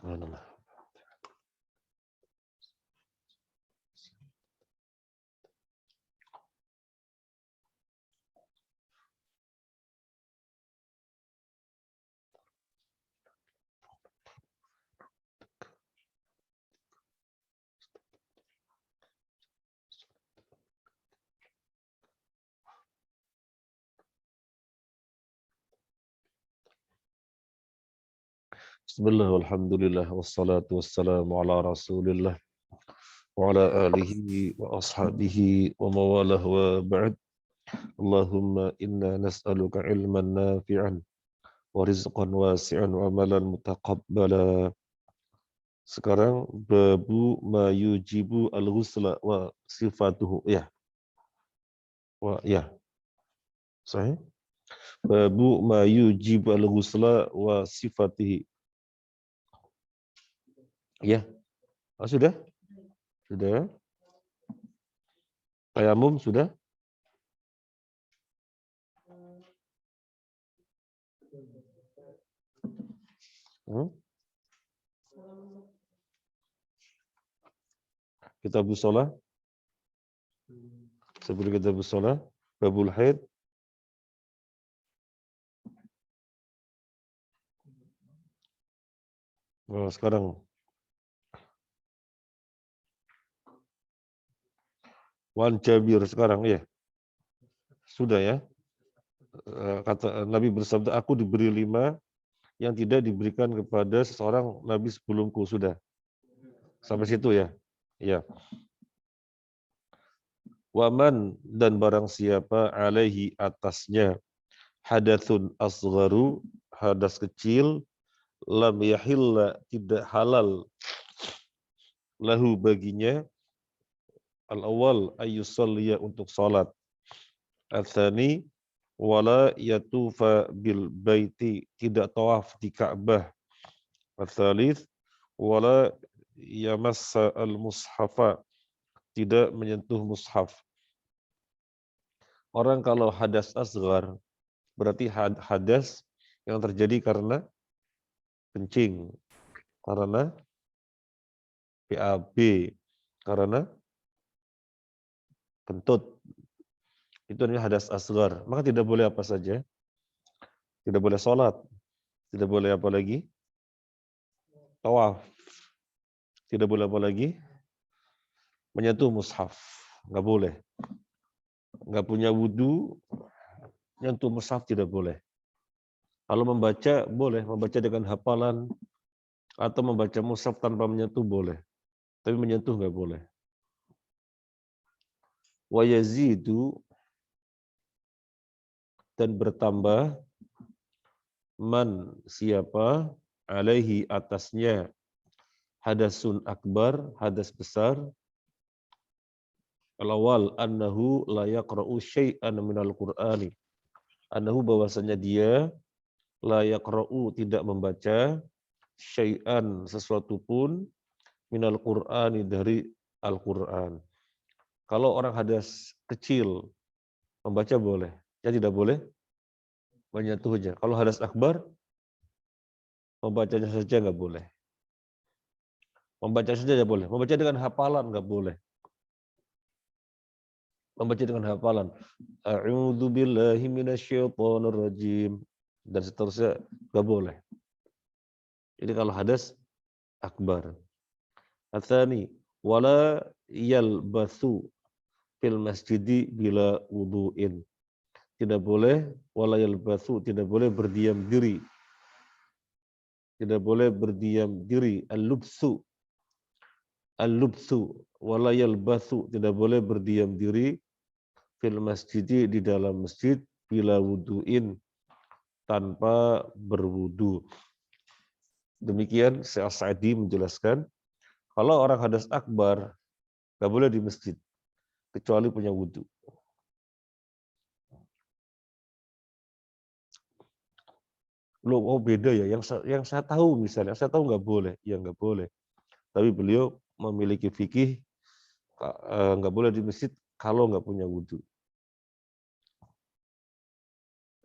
Subhanallah. Bismillah, walhamdulillah, wassalatu wassalamu ala rasulillah wa ala alihi wa ashabihi wa mawalah wa ba'd. Allahumma inna nas'aluka ilman nafi'an wa rizqan wasi'an wa amalan mutaqabbala. Sekarang babu ma yujibu al-ghusla wa sifatuhu. Sahih. Babu ma yujibu al-ghusla wa sifatihi. Ya. Sudah? Sudah. Tayamum sudah? Kita bersolat. Sebelum kita bersolat, babul haid. Nah, sekarang Wan Jabir sekarang ya. Sudah ya. Kata Nabi bersabda, aku diberi 5 yang tidak diberikan kepada seseorang Nabi sebelumku. Sudah. Sampai situ ya. Ya. Waman dan barang siapa alaihi atasnya hadatsun asgharu, hadas kecil, lam yahilla tidak halal lahu baginya al-awwal ayyusalliya untuk salat. Al-thani wala yatufa bil baiti tidak tawaf di Ka'bah. Al-thalith wala yamassa al-mushafa tidak menyentuh mushaf. Orang kalau hadas asghar berarti hadas yang terjadi karena kencing, karena BAB, karena kentut. Itu namanya hadas asghar. Maka tidak boleh apa saja. Tidak boleh sholat. Tidak boleh apa lagi? Tawaf. Tidak boleh apa lagi? Menyentuh mushaf. Nggak boleh. Nggak punya wudu, nyentuh mushaf tidak boleh. Kalau membaca, boleh. Membaca dengan hafalan. Atau membaca mushaf tanpa menyentuh, boleh. Tapi menyentuh nggak boleh. Wa yazidu dan bertambah man siapa alaihi atasnya hadasun akbar, hadas besar. Al-awwal annahu la yaqra'u syai'an minal Qur'ani. Annahu bahwasanya dia la yaqra'u tidak membaca syai'an sesuatu pun minal Qur'ani dari Al-Qur'an. Kalau orang hadas kecil membaca boleh, ya tidak boleh menyentuhnya. Kalau hadas akbar membacanya saja nggak boleh. Membaca saja tidak boleh. Membaca dengan hafalan nggak boleh. Membaca dengan hafalan. A'udzu billahi minasyaitonir rajim dan seterusnya nggak boleh. Ini kalau hadas akbar. Atsani wala yalbathu fil masjidi bila wudu'in. Tidak boleh wala yalbathu, tidak boleh berdiam diri. Tidak boleh berdiam diri. Al-lubthu wala yalbathu, tidak boleh berdiam diri fil masjidi di dalam masjid bila wudu'in tanpa berwudu. Demikian Syekh Sa'di menjelaskan, kalau orang hadas akbar nggak boleh di masjid kecuali punya wudu. Loh, oh beda ya. Yang saya tahu misalnya, saya tahu nggak boleh, ya nggak boleh. Tapi beliau memiliki fikih nggak boleh di masjid kalau nggak punya wudu.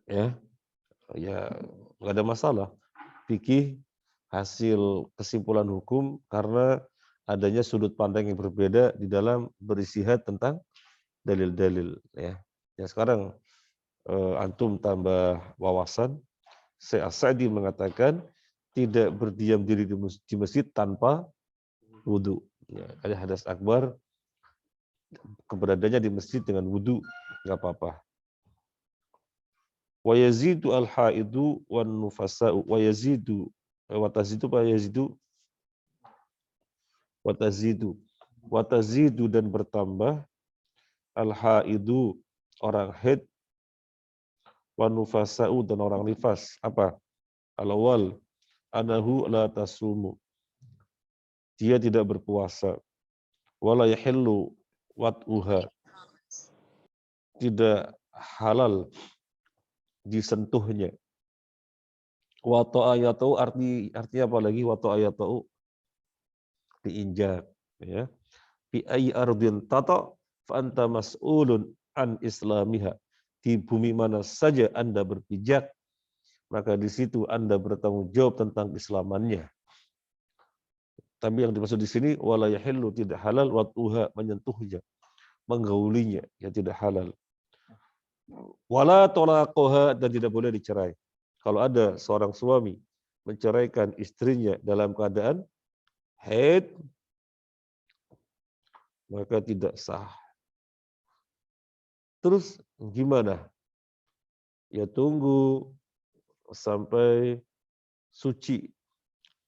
Ya nggak ada masalah. Fikih hasil kesimpulan hukum karena adanya sudut pandang yang berbeda di dalam beristihad tentang dalil-dalil, ya. Ya sekarang antum tambah wawasan. Syekh As-Sa'di mengatakan tidak berdiam diri di masjid tanpa wudu. Ya, ada hadas akbar, keberadaannya di masjid dengan wudu, nggak apa-apa. Wa yazidu al-haidu wan nufasa'u wa yazidu wa tazidu wa yazidu wa tazidu wa tazidu dan bertambah al-haidu orang haid wa nufasa'u dan orang nifas. Apa? Al-awwal anahu la tasumu. Dia tidak berpuasa. Wala yahillu wat'uha. Tidak halal disentuhnya. Wa ta'ayatu artinya apa lagi? Wa ta'ayatu diinjak, ya. Fi ayyi ardin tata fa anta mas'ulun an islamiha. Di bumi mana saja Anda berpijak, maka di situ Anda bertanggung jawab tentang islamannya. Tapi yang dimaksud di sini wala yahillu tidak halal wat'uha menyentuhnya, menggaulinya, ya tidak halal. Wala talaqaha dan tidak boleh dicerai. Kalau ada seorang suami menceraikan istrinya dalam keadaan haid, maka tidak sah. Terus gimana? Ya tunggu sampai suci.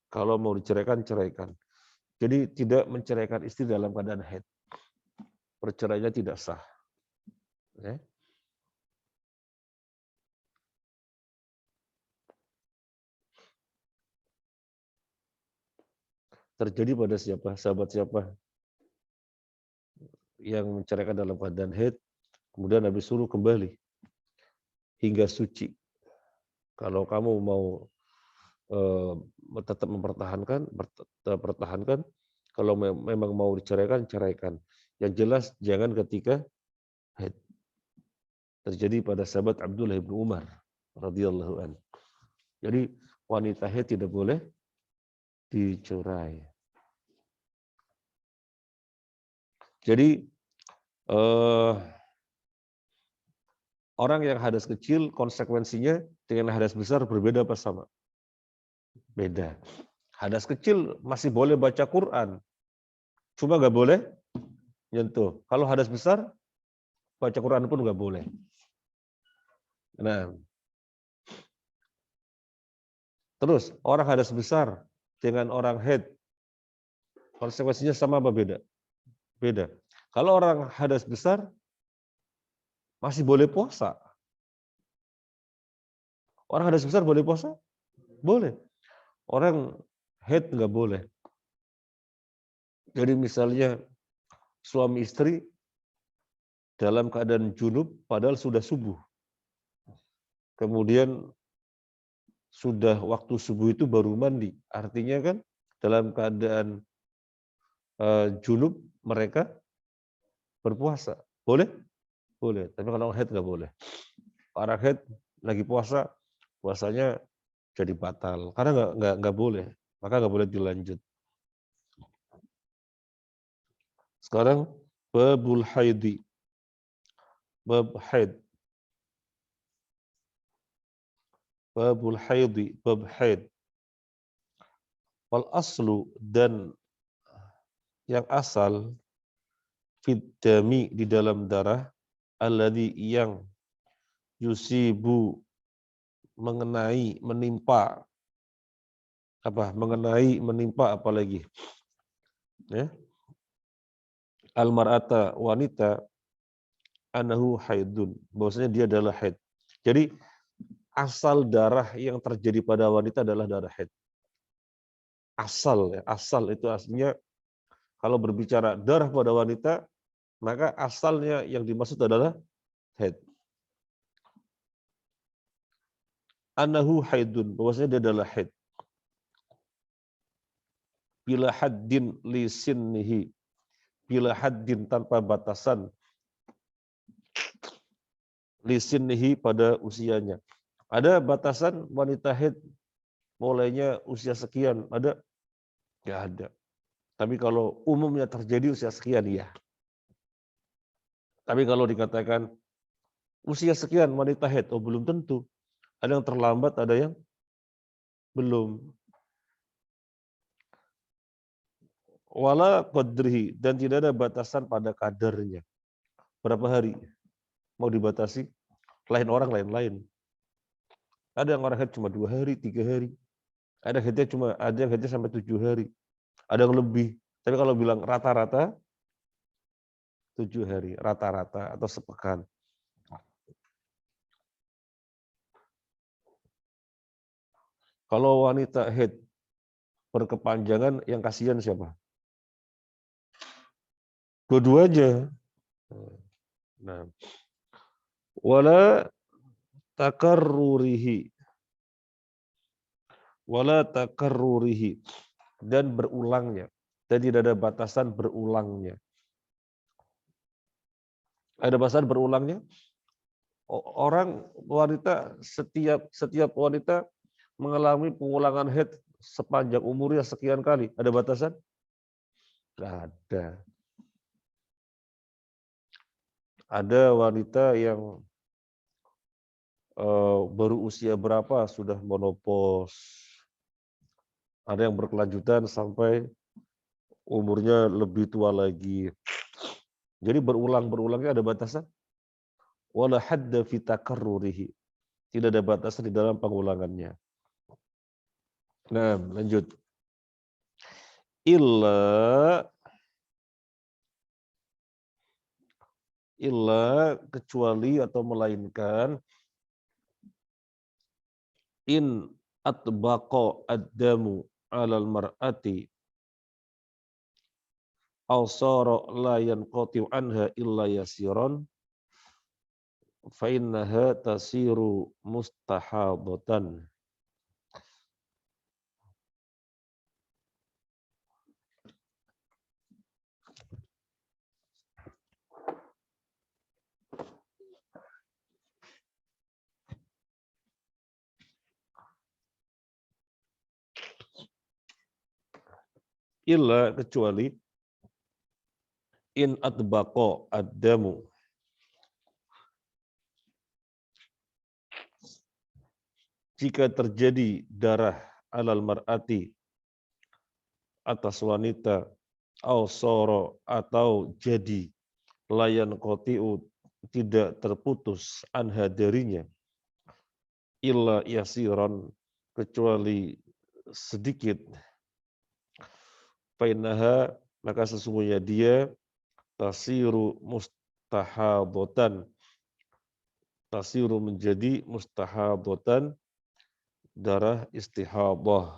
Kalau mau diceraikan, ceraikan. Jadi tidak menceraikan istri dalam keadaan haid. Perceraiannya tidak sah. Ya. Terjadi pada siapa? Sahabat siapa yang menceraikan dalam keadaan haid, kemudian Nabi suruh kembali hingga suci. Kalau kamu mau tetap mempertahankan, pertahankan. Kalau memang mau diceraikan, ceraikan. Yang jelas jangan ketika haid. Terjadi pada sahabat Abdullah bin Umar radhiyallahu an. Jadi wanita haid tidak boleh dicerai. Jadi orang yang hadas kecil konsekuensinya dengan hadas besar berbeda apa sama? Beda. Hadas kecil masih boleh baca Quran, cuma nggak boleh nyentuh. Kalau hadas besar, baca Quran pun nggak boleh. Nah, terus orang hadas besar dengan orang haid, konsekuensinya sama apa beda? Beda. Kalau orang hadas besar, masih boleh puasa. Orang hadas besar boleh puasa? Boleh. Orang haid nggak boleh. Jadi misalnya suami istri dalam keadaan junub padahal sudah subuh. Kemudian sudah waktu subuh itu baru mandi. Artinya kan dalam keadaan junub mereka berpuasa. Boleh? Boleh. Tapi kalau orang haid nggak boleh. Orang haid lagi puasa, puasanya jadi batal. Karena nggak boleh. Maka nggak boleh dilanjut. Sekarang babul haidi. Bab haid. Babul haidi, bab haid. Wal aslu dan yang asal fit dami di dalam darah alladzi yang yusibu mengenai menimpa apalagi ya almar'ata wanita anahu haidun bahwasanya dia adalah haid. Jadi asal darah yang terjadi pada wanita adalah darah haid. Asal ya, asal itu aslinya kalau berbicara darah pada wanita maka asalnya yang dimaksud adalah haid. Anahu haidun bahwasanya dia adalah haid. Bila haddin li sinnihi, bila haddin tanpa batasan li sinnihi pada usianya. Ada batasan wanita haid mulainya usia sekian, ada? Nggak ada. Tapi kalau umumnya terjadi usia sekian, ya. Tapi kalau dikatakan usia sekian wanita haid, oh belum tentu. Ada yang terlambat, ada yang belum. Wala qadrihi, dan tidak ada batasan pada kadarnya. Berapa hari mau dibatasi? Lain orang, lain-lain. Ada yang orang haid cuma 2 hari, 3 hari. Ada yang haidnya sampai 7 hari. Ada yang lebih. Tapi kalau bilang rata-rata 7 hari, rata-rata atau sepekan. Kalau wanita haid berkepanjangan, yang kasihan siapa? Dua-duanya. Nah, wala takarrurihi, dan berulangnya, dan tidak ada batasan berulangnya. Ada batasan berulangnya? Orang wanita, setiap wanita mengalami pengulangan haid sepanjang umurnya sekian kali. Ada batasan? Nggak ada. Ada wanita yang baru usia berapa sudah menopause. Ada yang berkelanjutan sampai umurnya lebih tua lagi. Jadi berulangnya ada batasan? Wala hadda fi takarrurihi. Tidak ada batasan di dalam pengulangannya. Nah, lanjut. Illa kecuali atau melainkan in atbaqa ad-damu 'alal mar'ati aw sara la yanqati anha illa yasiran fa innaha tasiru mustahadatan. Illa kecuali in atbaqa ad-damu, jika terjadi darah alal mar'ati atas wanita, au soro atau jadi, layan kotiu tidak terputus anha darinya, illa yasiran kecuali sedikit, fainaha maka sesungguhnya dia tasiru mustahadotan, tasiru menjadi mustahadotan, darah istihadah.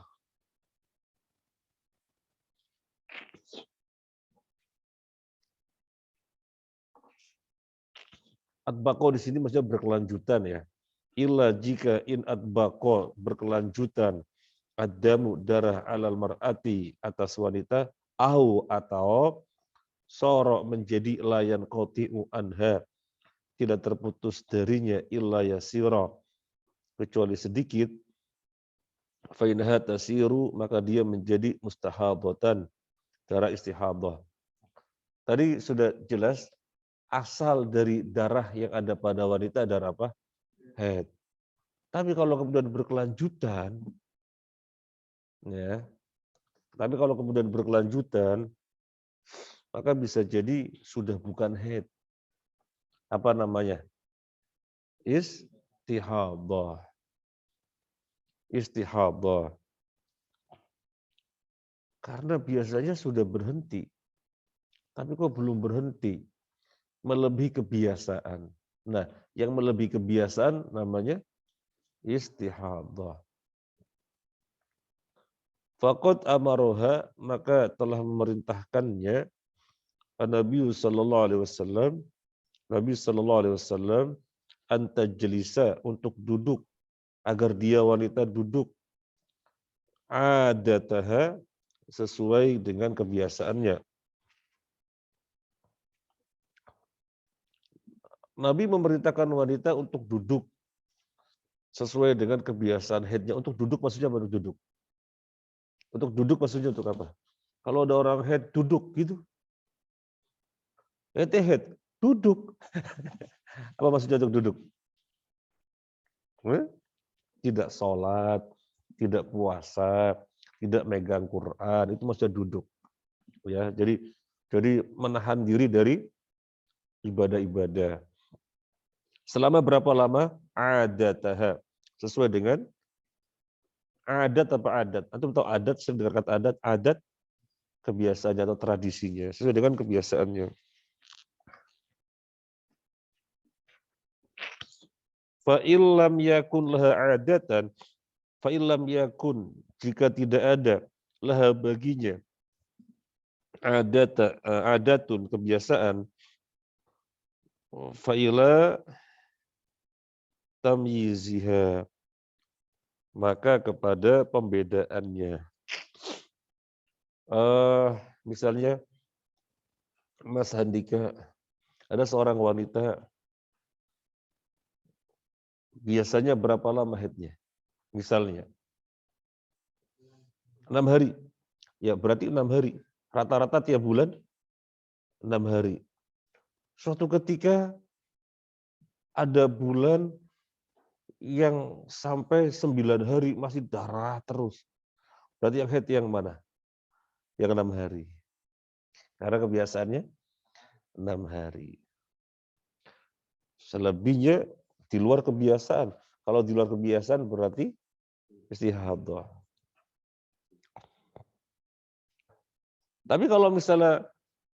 Atbaqo di sini maksudnya berkelanjutan ya. Illa jika in atbaqo berkelanjutan, adamu darah alal mar'ati atas wanita, atau sorok menjadi layan qati'u anha tidak terputus darinya illa yasira kecuali sedikit, fa innaha tasiru maka dia menjadi mustahabatan, darah istihadah. Tadi sudah jelas asal dari darah yang ada pada wanita darah apa? Haid. Tapi kalau kemudian berkelanjutan, ya. Tapi kalau kemudian berkelanjutan, maka bisa jadi sudah bukan haid. Apa namanya? Istihadah. Istihadah. Karena biasanya sudah berhenti. Tapi kok belum berhenti? Melebihi kebiasaan. Nah, yang melebihi kebiasaan namanya istihadah. Faqad amaroha maka telah memerintahkannya Nabi sallallahu alaihi wasallam, Nabi sallallahu alaihi wasallam antajlisa untuk duduk, agar dia wanita duduk adataha sesuai dengan kebiasaannya. Nabi memerintahkan wanita untuk duduk sesuai dengan kebiasaan haidnya. Untuk duduk maksudnya baru duduk. Untuk duduk maksudnya untuk apa? Kalau ada orang haid duduk gitu, ente haid duduk. Apa maksudnya untuk duduk? Tidak sholat, tidak puasa, tidak megang Quran, itu maksudnya duduk. Ya, jadi menahan diri dari ibadah-ibadah. Selama berapa lama? Adataha. Sesuai dengan adat apa adat? Antum tahu adat, sering dengar kata adat, adat kebiasaannya atau tradisinya, sesuai dengan kebiasaannya. Fa illam yakun laha adatan, fa illam yakun, jika tidak ada laha baginya adatun kebiasaan, fa ila tamyiziha, maka kepada pembedaannya. Misalnya Mas Handika, ada seorang wanita, biasanya berapa lama haidnya? Misalnya 6 hari. Ya berarti 6 hari. Rata-rata tiap bulan 6 hari. Suatu ketika ada bulan yang sampai 9 hari masih darah terus. Berarti yang haid yang mana? Yang 6 hari. Karena kebiasaannya 6 hari. Selebihnya di luar kebiasaan. Kalau di luar kebiasaan berarti istihadah. Tapi kalau misalnya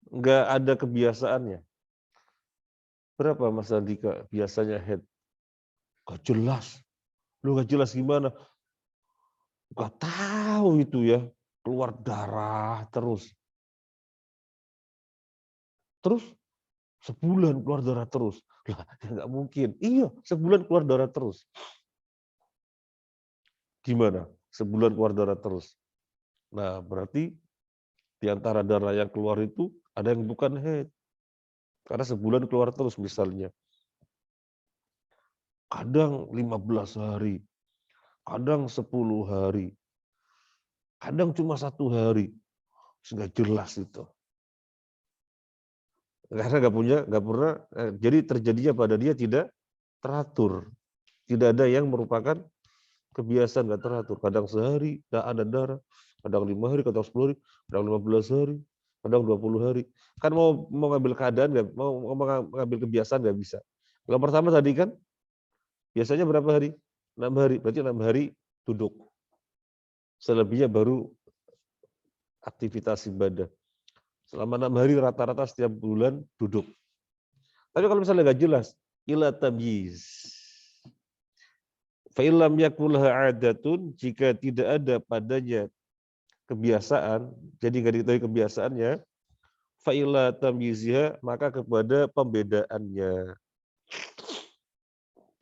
nggak ada kebiasaannya, berapa Mas Andika biasanya haid? Gak jelas. Lu gak jelas gimana? Gak tahu itu ya. Keluar darah terus. Terus sebulan keluar darah terus. Lah, ya nggak mungkin. Iya, sebulan keluar darah terus. Gimana? Sebulan keluar darah terus. Nah, berarti di antara darah yang keluar itu ada yang bukan haid. Karena sebulan keluar terus misalnya. Kadang 15 hari. Kadang 10 hari. Kadang cuma 1 hari. Sudah jelas itu. Karena nggak pernah, jadi terjadinya pada dia tidak teratur. Tidak ada yang merupakan kebiasaan nggak teratur. Kadang sehari ada darah, kadang 5 hari, kadang 10 hari, kadang 15 hari, kadang 20 hari. Kan mau ngambil keadaan nggak, mau mengambil kebiasaan nggak bisa. Yang pertama tadi kan biasanya berapa hari? 6 hari. Berarti 6 hari duduk. Selebihnya baru aktivitas ibadah. Selama 6 hari rata-rata setiap bulan duduk. Tapi kalau misalnya nggak jelas, ila tamyiz. Fa illam yakul laha adatun, jika tidak ada padanya kebiasaan, jadi nggak diketahui kebiasaannya, fa ila tamyiziha, maka kepada pembedaannya.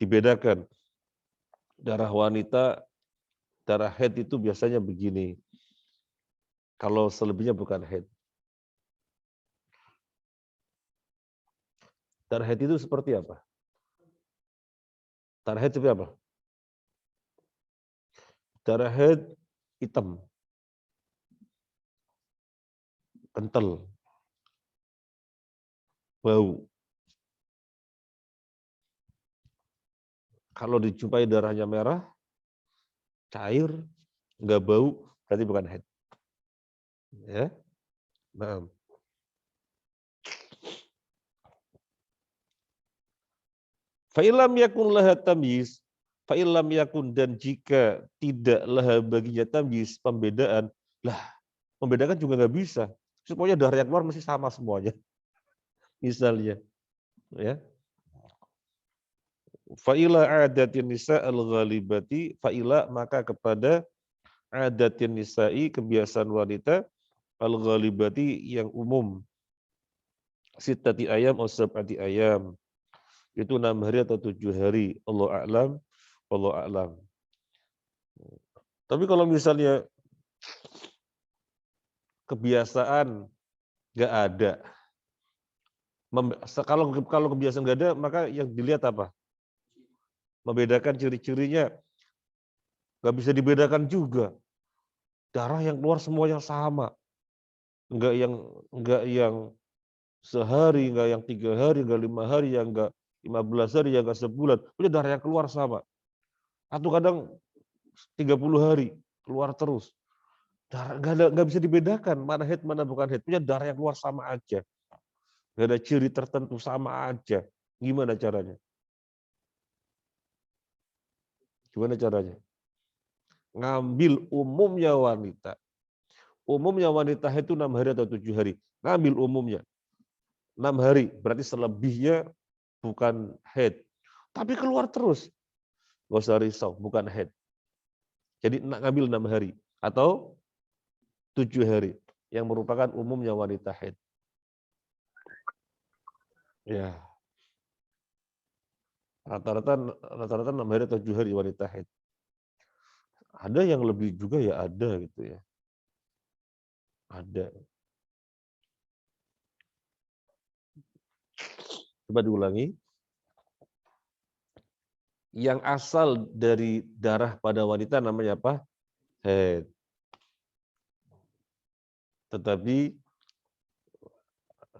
Dibedakan. Darah wanita, darah haid itu biasanya begini. Kalau selebihnya bukan haid. Darah haid itu seperti apa? Darah haid seperti apa? Darah haid hitam, kental, bau. Kalau dijumpai darahnya merah, cair, nggak bau, berarti bukan haid. Ya, nah. Fa'ilam yakun laha tamyiz, fa'ilam yakun, dan jika tidak laha baginya tamyiz, pembedaan, lah membedakan juga nggak bisa. Supaya darah yang keluar mesti sama semuanya. Misalnya, ya. Fa'ila adatin nisa al-ghalibati, fa'ila maka kepada adatin nisa'i, kebiasaan wanita, al-ghalibati yang umum. Sittati ayam atau sab'ati ayam. Itu 6 hari atau 7 hari. Allah a'lam, Allah a'lam. Tapi kalau misalnya kebiasaan nggak ada, kalau kebiasaan nggak ada, maka yang dilihat apa? membedakan ciri-cirinya nggak bisa dibedakan juga. Darah yang keluar semuanya sama, nggak yang sehari, nggak yang 3 hari, nggak 5 hari, yang nggak 15 hari, yang nggak sebulan, udah darah yang keluar sama. Atau kadang 30 hari keluar terus. Darah nggak bisa dibedakan mana haid mana bukan haid. Punya darah yang keluar sama aja. Nggak ada ciri tertentu, sama aja. Gimana caranya? Gimana caranya? Ngambil umumnya wanita. Umumnya wanita haid itu 6 hari atau 7 hari. Ngambil umumnya 6 hari, berarti selebihnya bukan haid. Tapi keluar terus. Nggak usah risau, bukan haid. Jadi ngambil 6 hari atau 7 hari yang merupakan umumnya wanita haid. Ya, rata-rata 6 hari atau 7 hari wanita haid. Ada yang lebih juga ya ada gitu ya. Ada. Coba diulangi. Yang asal dari darah pada wanita namanya apa? Haid. Tetapi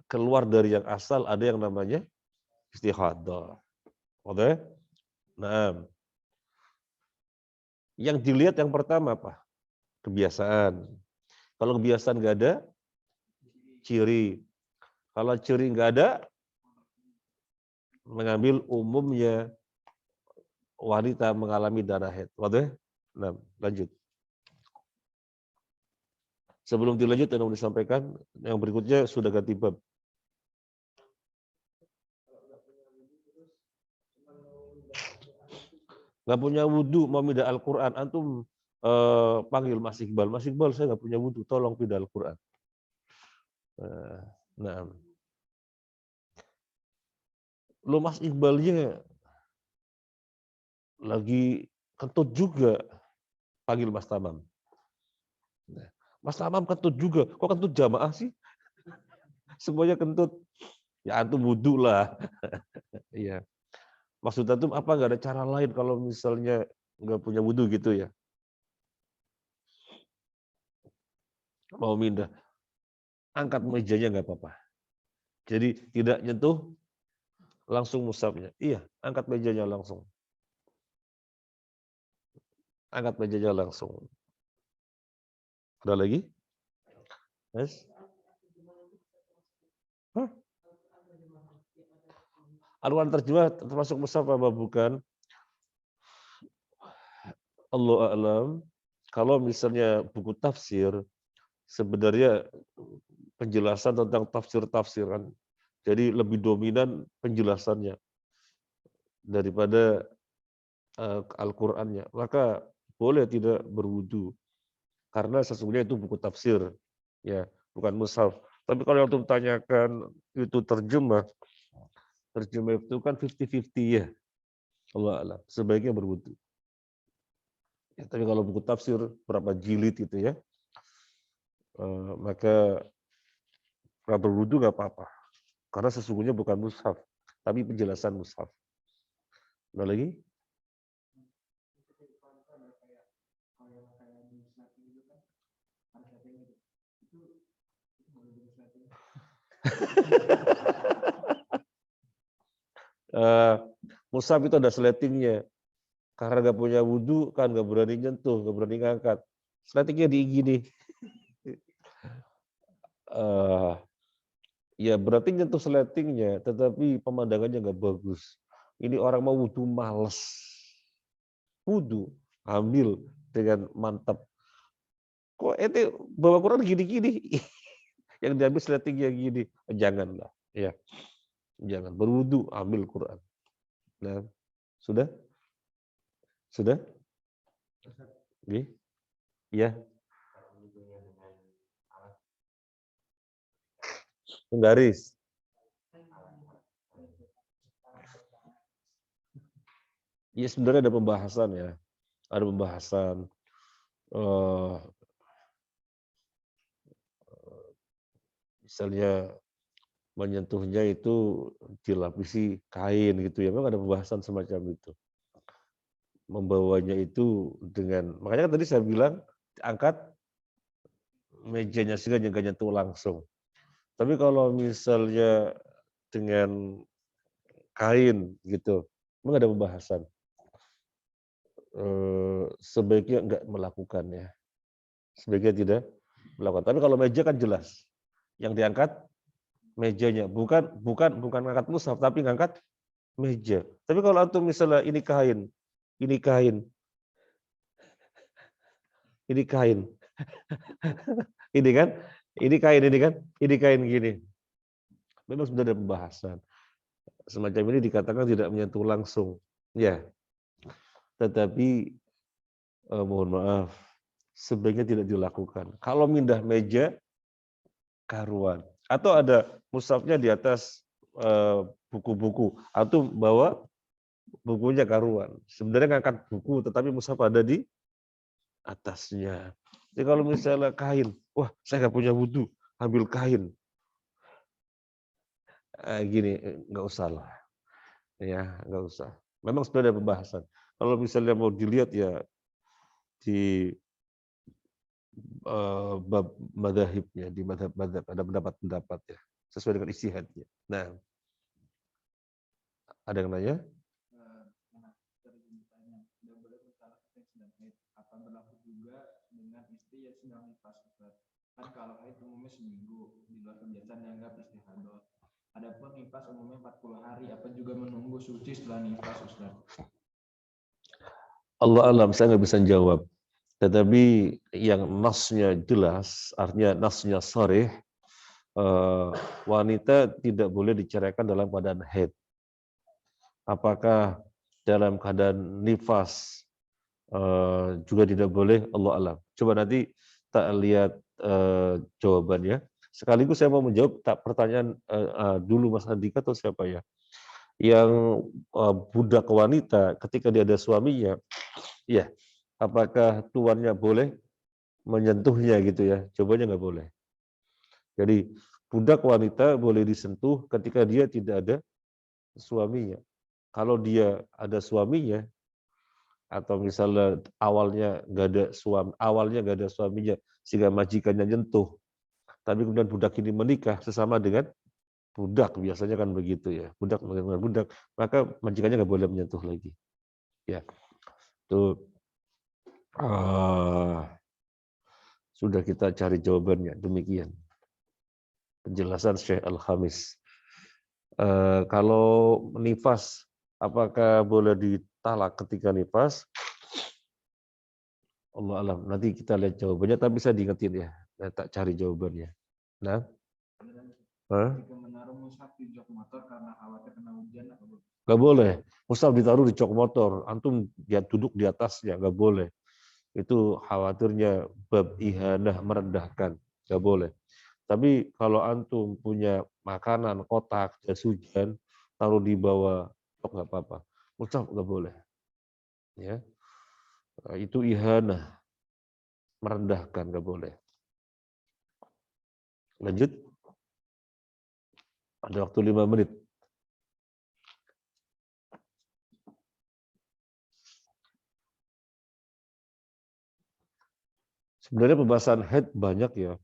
keluar dari yang asal ada yang namanya istihadah. Oke? Nah, yang dilihat yang pertama apa? Kebiasaan. Kalau kebiasaan nggak ada, ciri. Kalau ciri nggak ada, mengambil umumnya wanita mengalami darah haid. Oke? Nah, lanjut. Sebelum dilanjut yang mau disampaikan, yang berikutnya sudah ganti bab. Nggak punya wudhu mau pindah Al-Quran, antum panggil Mas Iqbal. Mas Iqbal, saya nggak punya wudhu, tolong pindah Al-Quran. Nah, lo Mas Iqbalnya lagi kentut juga, panggil Mas Tamam. Mas Tamam kentut juga, kok kentut jamaah sih? Semuanya kentut. Ya antum wudhu lah. Iya. Maksud antum apa nggak ada cara lain kalau misalnya nggak punya wudhu gitu ya? Mau pindah, angkat mejanya nggak apa-apa. Jadi tidak nyentuh langsung mushafnya. Iya, angkat mejanya langsung. Angkat mejanya langsung. Ada lagi? Yes? Hah? Al-Quran terjemah termasuk mushaf apa bukan? Allah a'lam. Kalau misalnya buku tafsir, sebenarnya penjelasan tentang tafsir-tafsiran. Jadi lebih dominan penjelasannya daripada Al-Qur'annya. Maka boleh tidak berwudu karena sesungguhnya itu buku tafsir, ya, bukan mushaf. Tapi kalau yang tanyakan itu terjemah itu kan 50-50 ya. Allah a'lam. Sebaiknya berwudu. Ya, tapi kalau buku tafsir berapa jilid itu ya, maka kalau berwudu nggak apa-apa. Karena sesungguhnya bukan mushaf, tapi penjelasan mushaf. Ada lagi? Mushaf itu ada sletingnya. Karena nggak punya wudhu, kan nggak berani nyentuh, nggak berani ngangkat. Sletingnya di gini. Ya berarti nyentuh sletingnya, tetapi pemandangannya nggak bagus. Ini orang mau wudhu males. Wudhu, ambil dengan mantap. Kok ente bawa Quran gini-gini? Yang diambil sletingnya gini. Janganlah. Ya, jangan. Berwudhu, ambil Quran. Nah, sudah? Sudah? Ya. Penggaris. Ya sebenarnya ada pembahasan ya. Ada pembahasan. Misalnya menyentuhnya itu dilapisi kain gitu ya. Memang ada pembahasan semacam itu. membawanya itu dengan, makanya kan tadi saya bilang angkat mejanya sehingga nggak nyentuh langsung. Tapi kalau misalnya dengan kain gitu, memang ada pembahasan. Sebaiknya nggak melakukannya, sebaiknya tidak melakukan. Tapi kalau meja kan jelas, yang diangkat mejanya, bukan ngangkat mushaf, tapi ngangkat meja. Tapi kalau antum misalnya ini kain, ini kain, ini kain, ini kan, ini kain, ini kain gini. Memang sudah ada pembahasan. Semacam ini dikatakan tidak menyentuh langsung, ya. Tetapi mohon maaf, sebaiknya tidak dilakukan. Kalau mindah meja, karuan. Atau ada mushafnya di atas buku-buku, atau bawa bukunya karuan. Sebenarnya ngangkat buku, tetapi mushaf ada di atasnya. Jadi kalau misalnya kain, wah saya nggak punya wudhu, ambil kain. Gini, nggak usah lah. Ya, nggak usah. Memang sudah ada pembahasan. Kalau misalnya mau dilihat ya di bab madzhabnya, di madhab ada pendapat-pendapat ya, sesuai dengan ijtihadnya. Nah, ada yang nanya? Apa berlaku juga dengan istri yang sedang nifas, Ustaz? Kan kalau haid umumnya seminggu, di luar kebiasaan dianggap istihadah. Adapun nifas umumnya 40 hari, apa juga menunggu suci setelah nifas, Ustaz? Allah alam, saya nggak bisa jawab. Tetapi yang nasnya jelas, artinya nasnya sharih, wanita tidak boleh diceraikan dalam keadaan haid. Apakah dalam keadaan nifas juga tidak boleh, Allah alam. Coba nanti tak lihat jawabannya. Sekaligus saya mau menjawab pertanyaan dulu Mas Andika atau siapa ya? Yang budak wanita ketika dia ada suaminya, ya, apakah tuannya boleh menyentuhnya gitu ya? Cobanya nggak boleh. Jadi budak wanita boleh disentuh ketika dia tidak ada suaminya. Kalau dia ada suaminya, atau misalnya awalnya nggak ada suaminya sehingga majikannya nyentuh, tapi kemudian budak ini menikah sesama dengan budak, biasanya kan begitu ya, budak dengan budak, maka majikannya nggak boleh menyentuh lagi. Ya, itu sudah kita cari jawabannya. Demikian penjelasan Syekh Al-Khamis. Kalau nifas, apakah boleh ditalak ketika nifas? Allah alam. Nanti kita lihat jawabannya, tapi bisa diingetin ya. Saya tak cari jawabannya. Nah, menaruh mushaf di jok motor karena khawatir kena hujan, nggak boleh. Mushaf ditaruh di jok motor, antum dia duduk di atasnya, nggak boleh. Itu khawatirnya bab ihanah, merendahkan, nggak boleh. Tapi kalau antum punya makanan kotak jas hujan, taruh di bawah jok nggak apa-apa. Mushaf nggak boleh. Ya, itu ihanah, merendahkan, nggak boleh. Lanjut. Ada waktu 5 menit. Sebenarnya pembahasan haid banyak ya.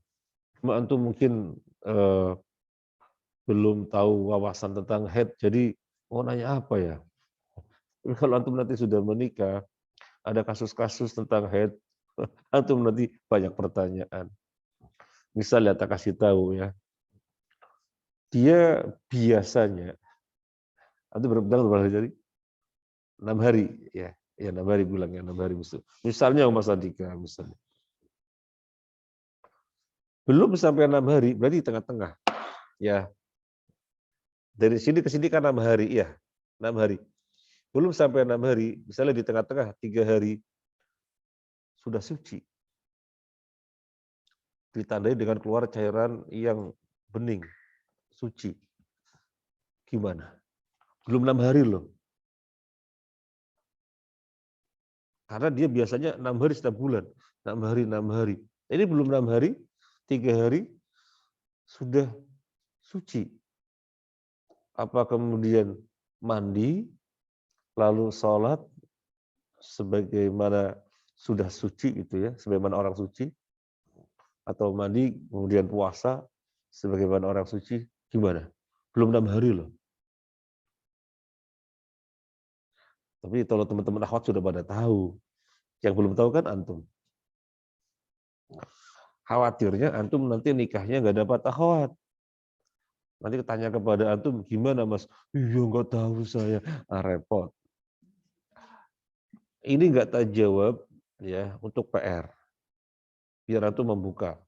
Cuma antum mungkin belum tahu wawasan tentang haid, jadi mau nanya apa ya? Tapi kalau antum nanti sudah menikah, ada kasus-kasus tentang haid, antum nanti banyak pertanyaan. Misalnya tak kasih tahu ya, dia biasanya, antum berapa hari tadi? 6 hari, ya, 6 hari bilangnya, 6 hari musuh. Misalnya Mas Andika, misalnya. Belum sampai 6 hari, berarti tengah-tengah. Ya, dari sini ke sini kan 6 hari, ya, 6 hari. Belum sampai 6 hari, misalnya di tengah-tengah 3 hari sudah suci. Ditandai dengan keluar cairan yang bening, suci. Gimana? Belum 6 hari loh. Karena dia biasanya 6 hari setiap bulan. 6 hari, 6 hari. Ini belum 6 hari, 3 hari sudah suci. Apa kemudian mandi, lalu sholat sebagaimana sudah suci gitu ya, sebagaimana orang suci, atau mandi kemudian puasa sebagaimana orang suci, gimana? Belum 6 hari loh. Tapi kalau teman-teman akhwat sudah pada tahu. Yang belum tahu kan antum. Khawatirnya antum nanti nikahnya nggak dapat akhwat. Nanti tanya kepada antum, gimana mas? Iya nggak tahu saya. Repot. Ini nggak tak jawab ya untuk PR. Biar antum membuka.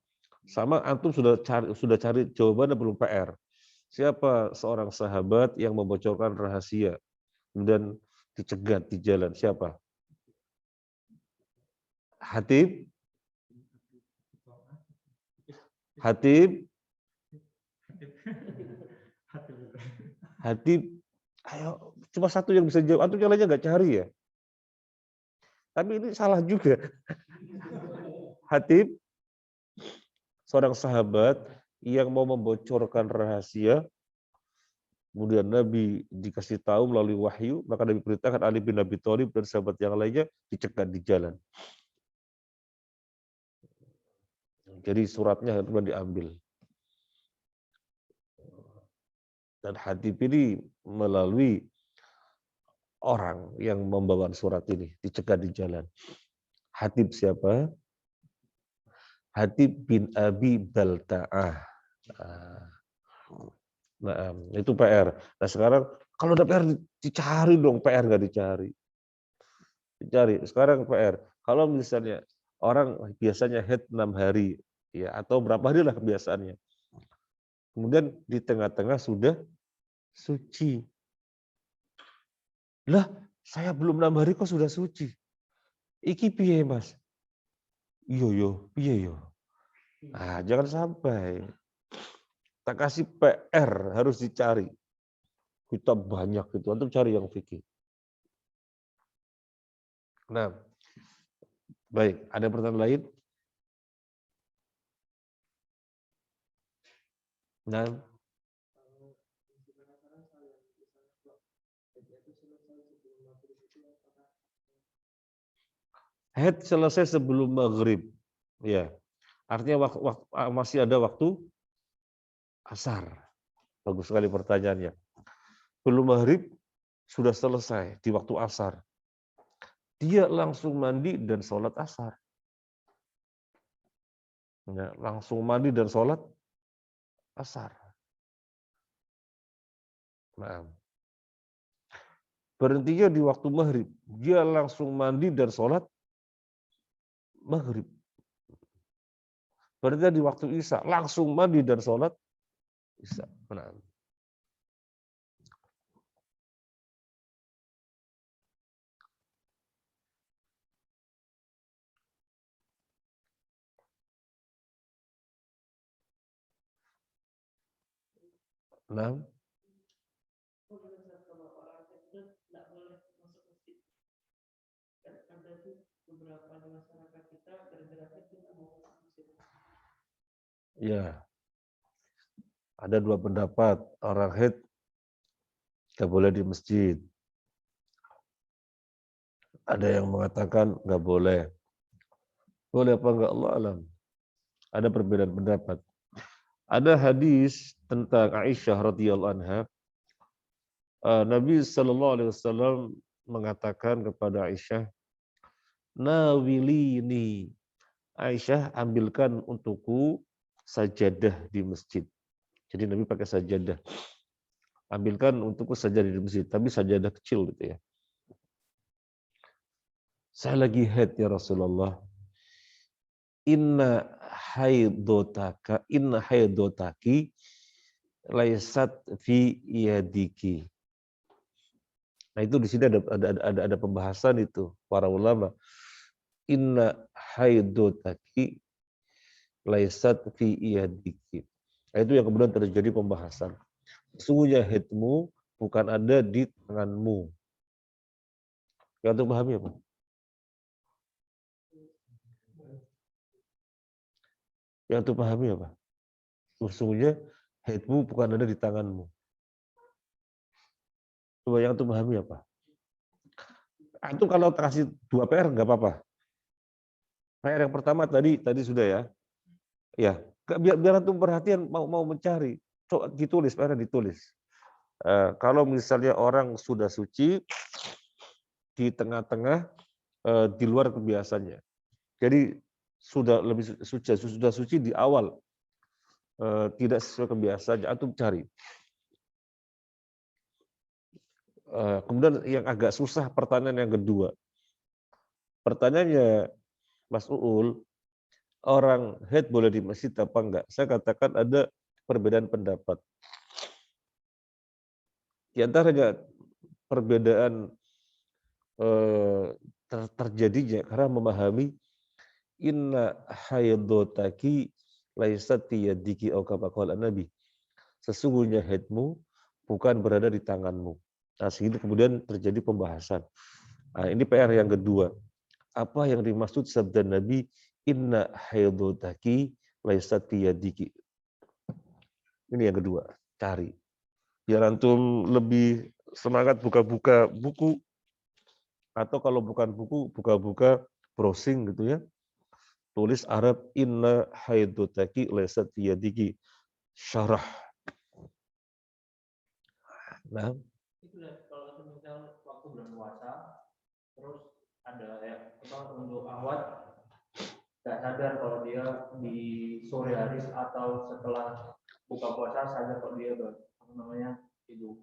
Sama antum sudah cari jawaban belum PR. Siapa seorang sahabat yang membocorkan rahasia kemudian dicegat di jalan? Siapa? Hatib? Hatib? Hatib? Ayo, cuma satu yang bisa jawab. Antum yang lainnya nggak cari ya? Tapi ini salah juga. Hatib, seorang sahabat yang mau membocorkan rahasia, kemudian Nabi dikasih tahu melalui wahyu, maka Nabi perintahkan Ali bin Abi Thalib dan sahabat yang lainnya dicegat di jalan. Jadi suratnya harus diambil. Dan Hatib ini melalui orang yang membawa surat ini dicegat di jalan. Hatib siapa? Hatib bin Abi Balta'ah. Nah, itu PR. Nah sekarang kalau ada PR dicari dong, PR nggak dicari. Dicari. Sekarang PR. Kalau misalnya orang biasanya head 6 hari, ya atau berapa hari lah kebiasaannya. Kemudian di tengah-tengah sudah suci. Lah, saya belum 6 hari kok sudah suci. Iki piye mas? Iyo, piye yo? Nah, jangan sampai. Tak kasih PR harus dicari. Kita banyak gitu, untuk cari yang fikih. Nah, baik. Ada pertanyaan lain? Nah, head selesai sebelum maghrib. Ya, artinya masih ada waktu asar. Bagus sekali pertanyaannya. Belum maghrib sudah selesai di waktu asar. Dia langsung mandi dan sholat asar. Ya, langsung mandi dan sholat asar. Nah, berhentinya di waktu maghrib. Dia langsung mandi dan sholat maghrib. Berhentinya di waktu isya. Langsung mandi dan sholat isya. Nah. Nah. Ya, ada dua pendapat. Orang haid nggak boleh di masjid. Ada yang mengatakan nggak boleh. Boleh apa enggak Allah alam. Ada perbedaan pendapat. Ada hadis tentang Aisyah radhiyallahu anha. Nabi Shallallahu alaihi wasallam mengatakan kepada Aisyah, "Nawilini." Aisyah, ambilkan untukku sajadah di masjid. Jadi Nabi pakai sajadah. Ambilkan untukku sajadah di masjid, tapi sajadah kecil gitu ya. Saya lagi haid ya Rasulullah. Inna haidotaki laisat fi yadiki. Nah itu di sini ada pembahasan itu para ulama. Inna haidotaki laisat fi yadiki. Nah, itu yang kemudian terjadi pembahasan. Sesungguhnya haidmu bukan ada di tanganmu. Yang untuk pahami apa? Yang untuk pahami apa? Sesungguhnya haidmu bukan ada di tanganmu. Coba yang untuk pahami apa? Antum kalau kasih 2 PR nggak apa-apa. PR yang pertama tadi sudah ya. Ya, biar antum perhatian mau mencari. Coba ditulis, PR ditulis. Kalau misalnya orang sudah suci di tengah-tengah di luar kebiasaannya. Jadi sudah suci di awal tidak sesuai kebiasaannya, antum cari. Kemudian yang agak susah pertanyaan yang kedua. Pertanyaannya, Mas Uul, orang haid boleh di masjid apa enggak? Saya katakan ada perbedaan pendapat. Di antaranya perbedaan terjadinya karena memahami inna haidotaki laisat yadiki au kama qala Nabi. Sesungguhnya haidmu bukan berada di tanganmu. Nah, sehingga kemudian terjadi pembahasan. Nah, ini PR yang kedua. Apa yang dimaksud sabda Nabi inna haidotaki laisat yadiki. Ini yang kedua, cari. Biar antum lebih semangat buka-buka buku, atau kalau bukan buku, buka-buka browsing gitu ya. Tulis Arab inna haidotaki laisat yadiki. Syarah. Nah, Itu kalau misal waktu bulan puasa, terus ada ya untuk awat nggak sadar kalau dia di sore hari atau setelah buka puasa sadar kalau dia itu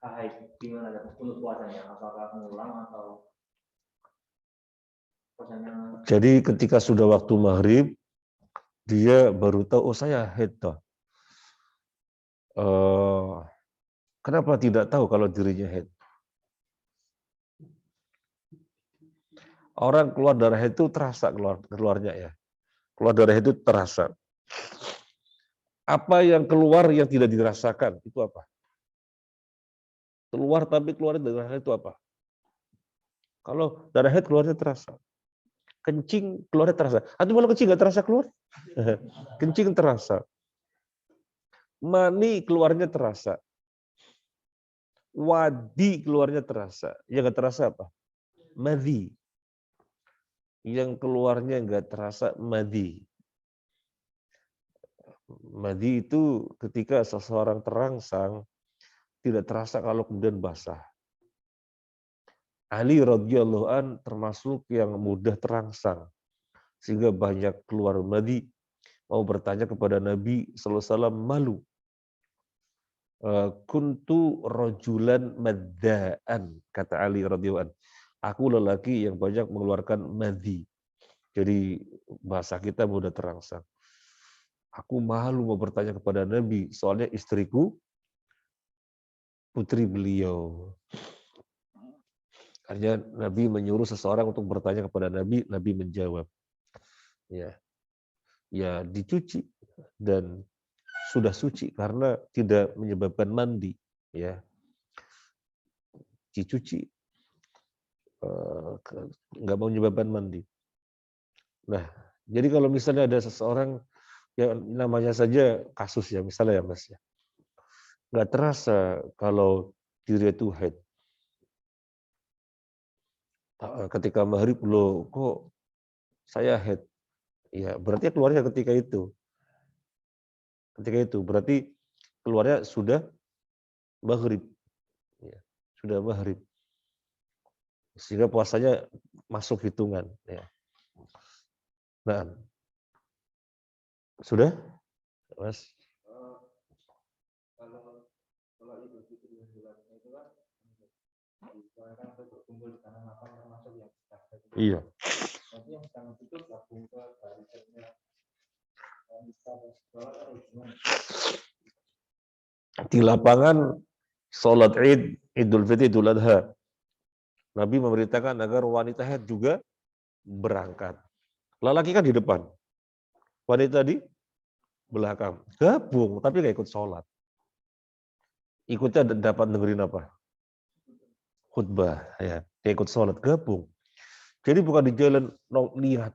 haid, gimana untuk puasanya, apakah mengulang atau puasanya? jadi ketika sudah waktu maghrib, dia baru tahu, oh saya haid toh. Kenapa tidak tahu kalau dirinya haid? Orang keluar darah itu terasa keluarnya ya. Keluar darah itu terasa. Apa yang keluar yang tidak dirasakan itu apa? Keluar tapi keluar darah itu apa? Kalau darah haid keluarnya terasa. Kencing keluarnya terasa. Atau kalau kencing nggak terasa keluar? Kencing terasa. Mani keluarnya terasa. Wadi keluarnya terasa. Yang nggak terasa apa? Madhi. Yang keluarnya nggak terasa madhi. Madhi itu ketika seseorang terangsang, tidak terasa kalau kemudian basah. Ali radhiyallahu an termasuk yang mudah terangsang, sehingga banyak keluar madhi, mau bertanya kepada Nabi sallallahu alaihi wasallam, malu. Kuntu rajulan maddaan, kata Ali radhiyallahu an. Aku lelaki yang banyak mengeluarkan madhi. Jadi bahasa kita mudah terangsang. Aku malu mau bertanya kepada Nabi, soalnya istriku putri beliau. Artinya Nabi menyuruh seseorang untuk bertanya kepada Nabi, Nabi menjawab. Ya dicuci dan sudah suci karena tidak menyebabkan mandi. Ya, dicuci nggak mau menyebabkan mandi. Nah, jadi kalau misalnya ada seseorang yang namanya saja kasus ya, misalnya ya Mas ya, nggak terasa kalau diri itu haid. Ketika maghrib, loh kok saya haid? Ya, berarti keluarnya ketika itu. Ketika itu, berarti keluarnya sudah maghrib. Ya, sudah maghrib. Sehingga puasanya masuk hitungan. Ya. Nah, sudah, Mas? Kalau Idul Fitri itu kan berkumpul di tanah lapang termasuk yang Iya. tapi yang sangat itu gabung ke barisannya Di lapangan sholat Id, Idul Fitri, Idul Adha, Nabi memerintahkan agar wanita haid juga berangkat. Lelaki kan di depan, wanita di belakang. Gabung, tapi nggak ikut sholat. Ikutnya dapat dengerin apa? Khutbah. Ya, dia ikut sholat, gabung. Jadi bukan di jalan lihat,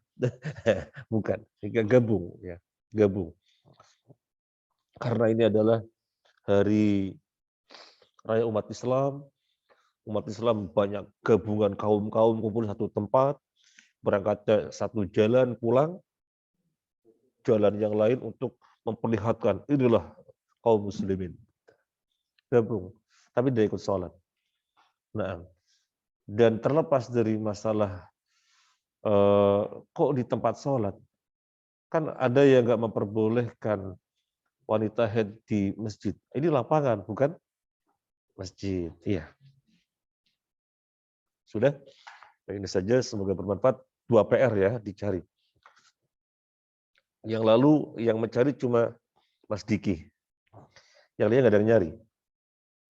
bukan, gabung, ya, gabung. Karena ini adalah hari raya umat Islam, Umat Islam banyak gabungan kaum-kaum kumpul satu tempat, berangkat satu jalan, pulang jalan yang lain untuk memperlihatkan inilah kaum muslimin. Gabung, tapi tidak ikut sholat. Nah, dan terlepas dari masalah kok di tempat sholat, kan ada yang nggak memperbolehkan wanita haid di masjid. Ini lapangan, bukan masjid. Iya. Sudah? Ini saja, semoga bermanfaat. 2 PR ya, dicari. Yang lalu yang mencari cuma Mas Diki. Yang lainnya nggak ada yang nyari.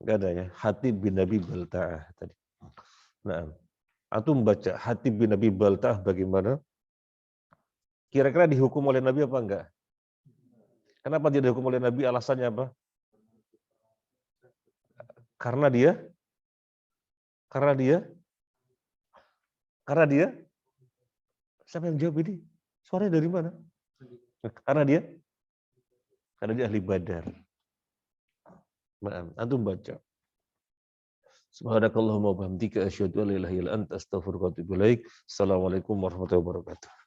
Nggak ada ya. Hatib bin Abi Balta'ah tadi. Nah, antum baca Hatib bin Abi Balta'ah bagaimana? Kira-kira dihukum oleh Nabi apa enggak? Kenapa dia dihukum oleh Nabi? Alasannya apa? Karena dia siapa yang jawab ini? Suaranya dari mana? Karena dia ahli badar. Maaf, antum baca. Subhanakallahumma wa bihamdika asyhadu an la ilaha illa anta astaghfiruka wa atubu ilaik. Assalamualaikum warahmatullahi wabarakatuh.